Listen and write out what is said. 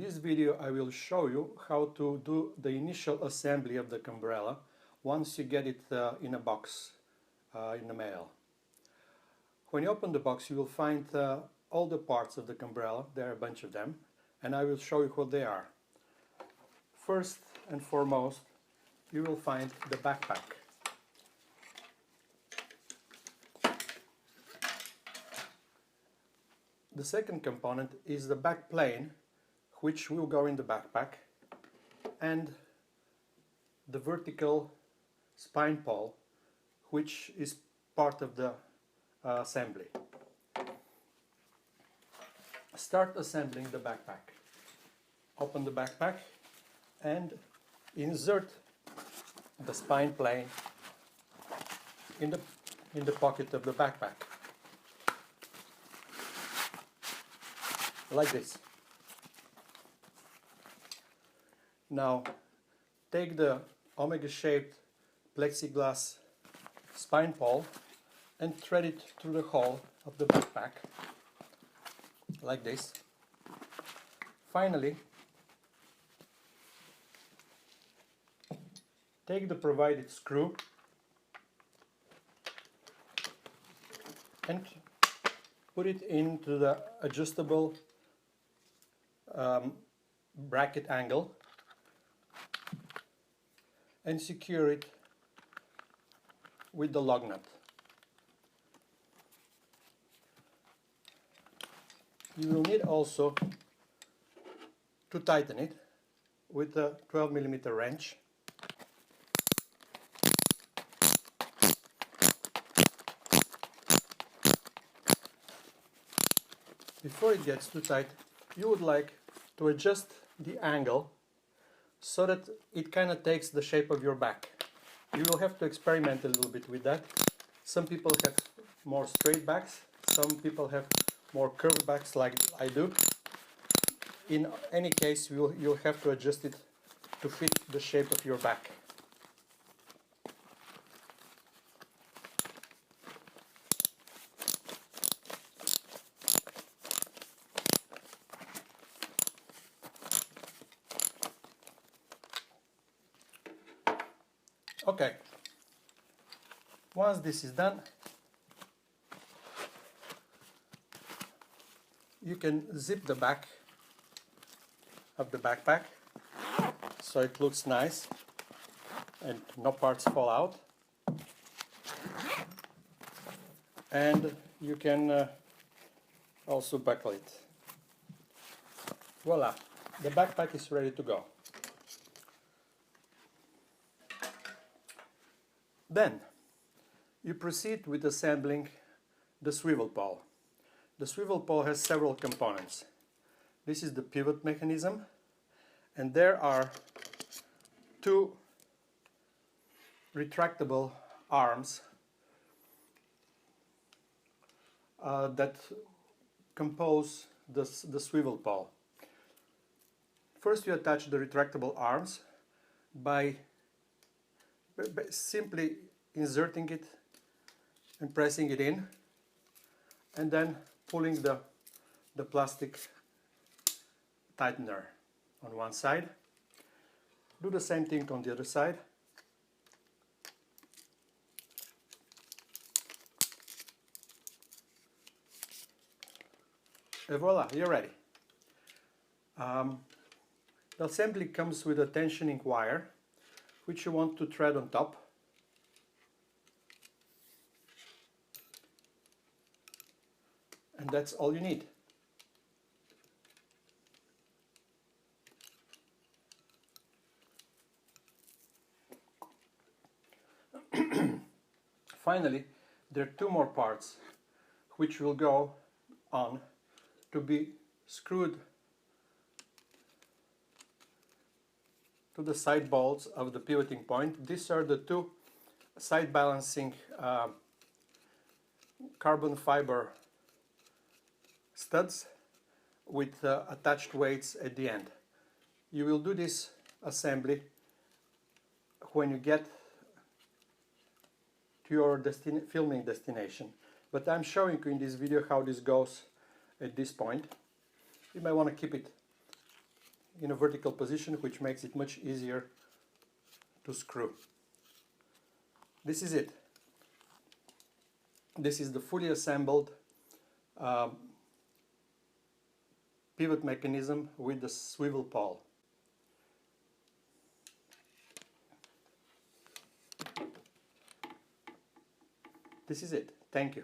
this video I will show you how to do the initial assembly of the CamBrella once you get it in a box in the mail. When you open the box you will find all the parts of the CamBrella. There are a bunch of them, and I will show you what they are. First and foremost, you will find the backpack. The second component is the back plane, which will go in the backpack, and the vertical spine pole, which is part of the assembly. Start assembling the backpack. Open the backpack and insert the spine plane in the pocket of the backpack, like this. Now take the omega-shaped plexiglass spine pole and thread it through the hole of the backpack, like this. Finally, take the provided screw and put it into the adjustable bracket angle and secure it with the lug nut. You will need also to tighten it with a 12mm wrench. Before it gets too tight, you would like to adjust the angle so that it kind of takes the shape of your back. You will have to experiment a little bit with that. Some people have more straight backs, some people have more curved backs like I do. In any case, you'll have to adjust it to fit the shape of your back. Okay, once this is done, you can zip the back of the backpack so it looks nice and no parts fall out. And you can also buckle it. Voila, the backpack is ready to go. Then you proceed with assembling the swivel pole. The swivel pole has several components. This is the pivot mechanism, and there are two retractable arms that compose the swivel pole. First you attach the retractable arms by simply inserting it and pressing it in, and then pulling the plastic tightener on one side. Do the same thing on the other side. And voila, you're ready. The assembly comes with a tensioning wire, which you want to thread on top. And that's all you need. Finally, there are two more parts which will go on to be screwed to the side bolts of the pivoting point. These are the two side balancing carbon fiber studs with attached weights at the end. You will do this assembly when you get to your filming destination, but I'm showing you in this video how this goes at this point. You may want to keep it in a vertical position, which makes it much easier to screw. This is it. This is the fully assembled pivot mechanism with the swivel pole. This is it. Thank you.